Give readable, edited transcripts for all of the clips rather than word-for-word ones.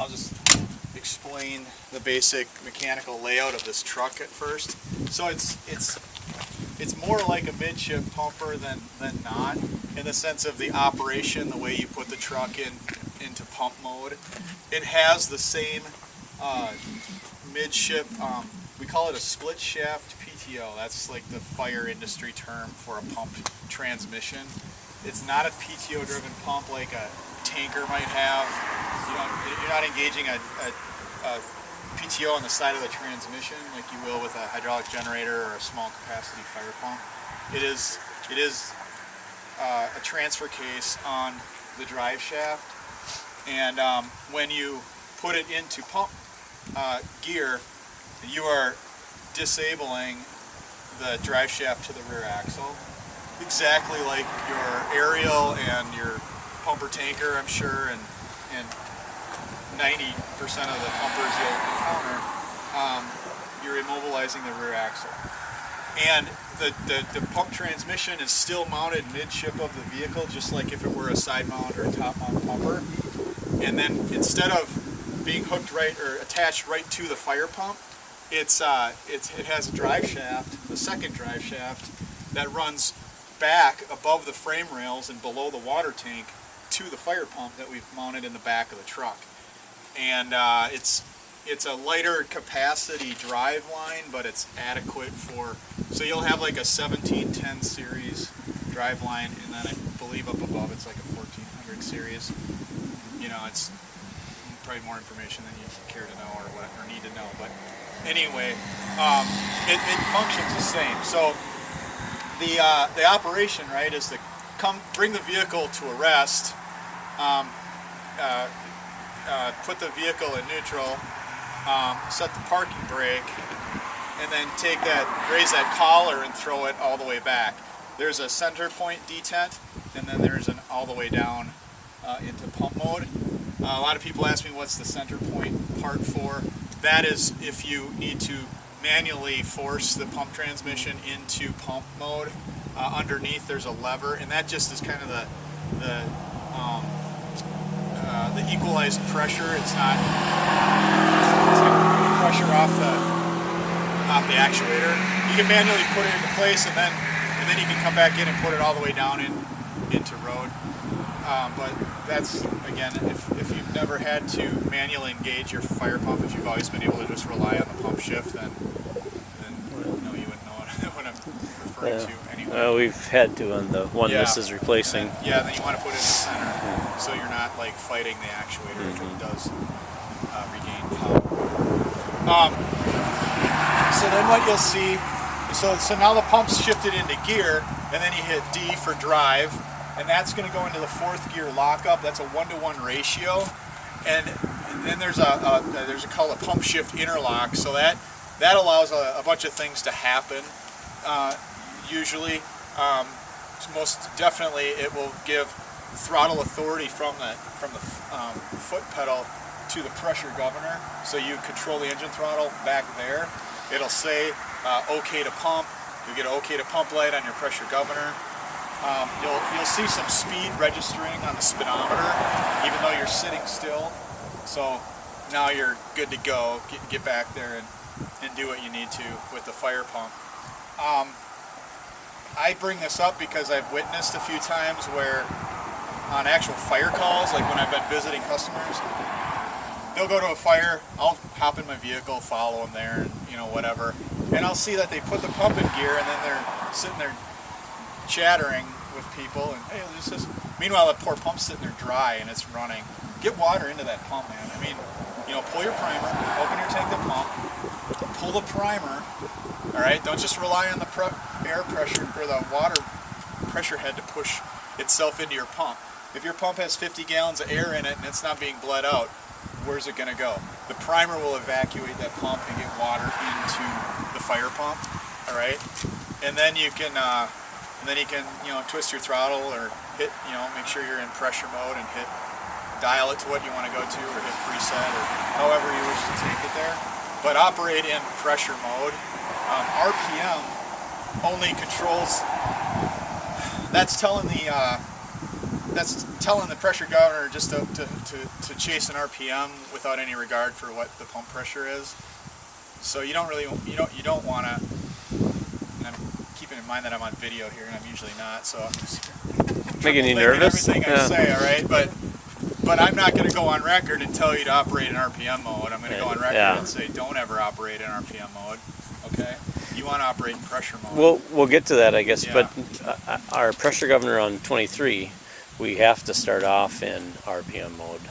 I'll just explain the basic mechanical layout of this truck at first. So it's more like a midship pumper than not, in the sense of the operation, the way you put the truck into pump mode. It has the same midship, we call it a split shaft PTO. That's like the fire industry term for a pump transmission. It's not a PTO driven pump like a tanker might have. You're not engaging a PTO on the side of the transmission like you will with a hydraulic generator or a small capacity fire pump. It is a transfer case on the drive shaft, and when you put it into pump gear, you are disabling the drive shaft to the rear axle, exactly like your aerial and your pumper tanker, I'm sure, and 90% of the pumpers you'll encounter, you're immobilizing the rear axle. And the pump transmission is still mounted midship of the vehicle, just like if it were a side mount or a top mount pumper. And then instead of being hooked right or attached right to the fire pump, it has a drive shaft, the second drive shaft, that runs back above the frame rails and below the water tank to the fire pump that we've mounted in the back of the truck. And it's a lighter capacity drive line, but it's adequate for, so you'll have like a 1710 series drive line, and then I believe up above it's like a 1400 series. You know, it's probably more information than you care to know or need to know, but anyway, it functions the same. So the operation, right, is to bring the vehicle to a rest, put the vehicle in neutral, set the parking brake, and then raise that collar and throw it all the way back. There's a center point detent, and then there's an all the way down into pump mode. A lot of people ask me what's the center point part for. That is if you need to manually force the pump transmission into pump mode. Underneath there's a lever, and that just is kind of the equalized pressure. It's not pressure off the actuator. You can manually put it into place, and then you can come back in and put it all the way down into road. But that's, again, if you've never had to manually engage your fire pump, if you've always been able to just rely on the pump shift, then no, you wouldn't know what I'm referring to anyway. Well, we've had to on the one this is replacing. Then you want to put it in the center, so you're not like fighting the actuator if it does regain power. So then what you'll see, so now the pump's shifted into gear, and then you hit D for drive, and that's going to go into the fourth gear lockup. That's a 1-to-1 ratio, and then there's called a pump shift interlock. So that allows a bunch of things to happen. Usually, most definitely, it will give throttle authority from the foot pedal to the pressure governor. So you control the engine throttle back there. It'll say OK to pump. You get an OK to pump light on your pressure governor. You'll see some speed registering on the speedometer, even though you're sitting still. So now you're good to go. Get back there and do what you need to with the fire pump. I bring this up because I've witnessed a few times where on actual fire calls, like when I've been visiting customers, they'll go to a fire, I'll hop in my vehicle, follow them there, and whatever, and I'll see that they put the pump in gear, and then they're sitting there chattering with people, and hey, this is. Meanwhile, the poor pump's sitting there dry and it's running. Get water into that pump, man. I mean, pull your primer, open your tank of pump, pull the primer. All right, don't just rely on the air pressure or the water pressure head to push itself into your pump. If your pump has 50 gallons of air in it and it's not being bled out, where's it going to go? The primer will evacuate that pump and get water into the fire pump. All right, and then you can twist your throttle or hit, make sure you're in pressure mode and dial it to what you want to go to, or hit preset, or however you wish to take it there. But operate in pressure mode. RPM only controls. That's telling the that's telling the pressure governor just to chase an RPM without any regard for what the pump pressure is. So you don't want to. And I'm keeping in mind that I'm on video here, and I'm usually not. So I'm just making you nervous. Everything I say, all right, but I'm not going to go on record and tell you to operate in RPM mode. I'm going to go on record and say don't ever operate in RPM mode. Okay. You want to operate in pressure mode. We'll get to that, I guess. Yeah. But our pressure governor on 23, we have to start off in RPM mode.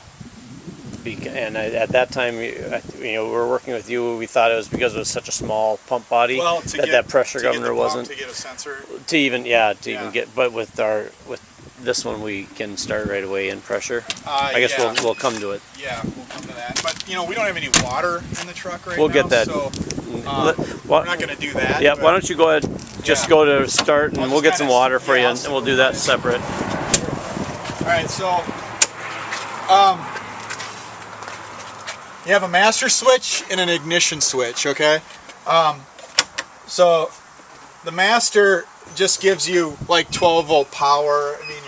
And at that time, we were working with you. We thought it was because it was such a small pump body that pressure governor wasn't to get a sensor. To even get. But with this one, we can start right away in pressure. I guess we'll come to it. Yeah, we'll come to that. But we don't have any water in the truck right now. We'll get that. So we're not going to do that. Yeah. Why don't you go ahead? Just go to start, and we'll get some water for you, and we'll do that separate. All right. So. You have a master switch and an ignition switch, okay? So the master just gives you like 12-volt power. I mean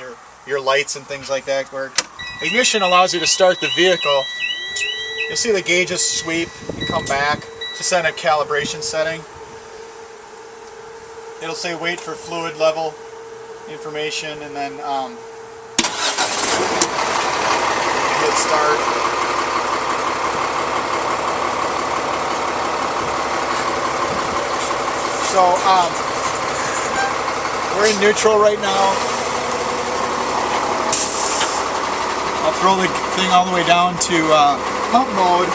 your lights and things like that work. Ignition allows you to start the vehicle. You'll see the gauges sweep and come back. Just on a calibration setting. It'll say wait for fluid level information, and then hit start. So, we're in neutral right now. I'll throw the thing all the way down to pump mode.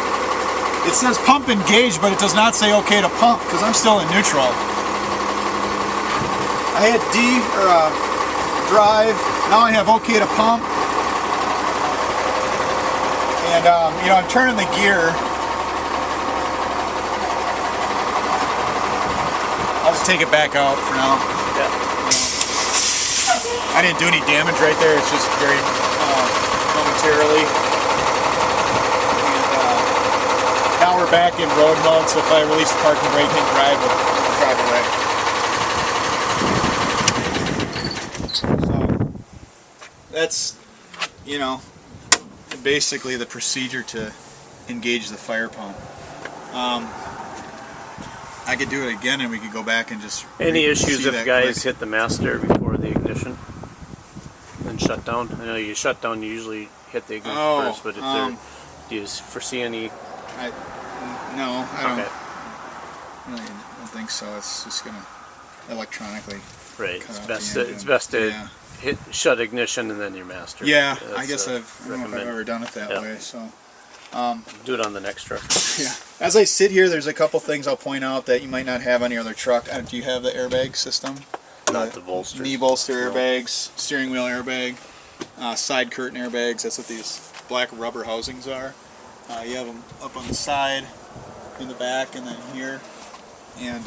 It says pump engaged, but it does not say okay to pump because I'm still in neutral. I had drive, now I have okay to pump. And, I'm turning the gear. I'll just take it back out for now. Yeah. I didn't do any damage right there. It's just very momentarily. And now we're back in road mode, so if I release the parking brake and drive, we'll drive away. So that's, basically the procedure to engage the fire pump. I could do it again, and we could go back and just. Any issues if guys hit the master before the ignition and shut down? I know you shut down. You usually hit the ignition first, but do you foresee any? No, I don't think so. It's just gonna electronically. Right. It's best to shut ignition and then your master. Yeah, I guess I don't know if I've ever done it that way. So. Do it on the next truck. Yeah. As I sit here, there's a couple things I'll point out that you might not have on your other truck. Do you have the airbag system? Not the bolster. Knee bolster airbags, steering wheel airbag, side curtain airbags. That's what these black rubber housings are. You have them up on the side, in the back, and then here. And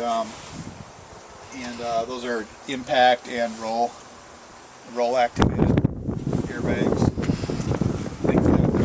those are impact and roll activated.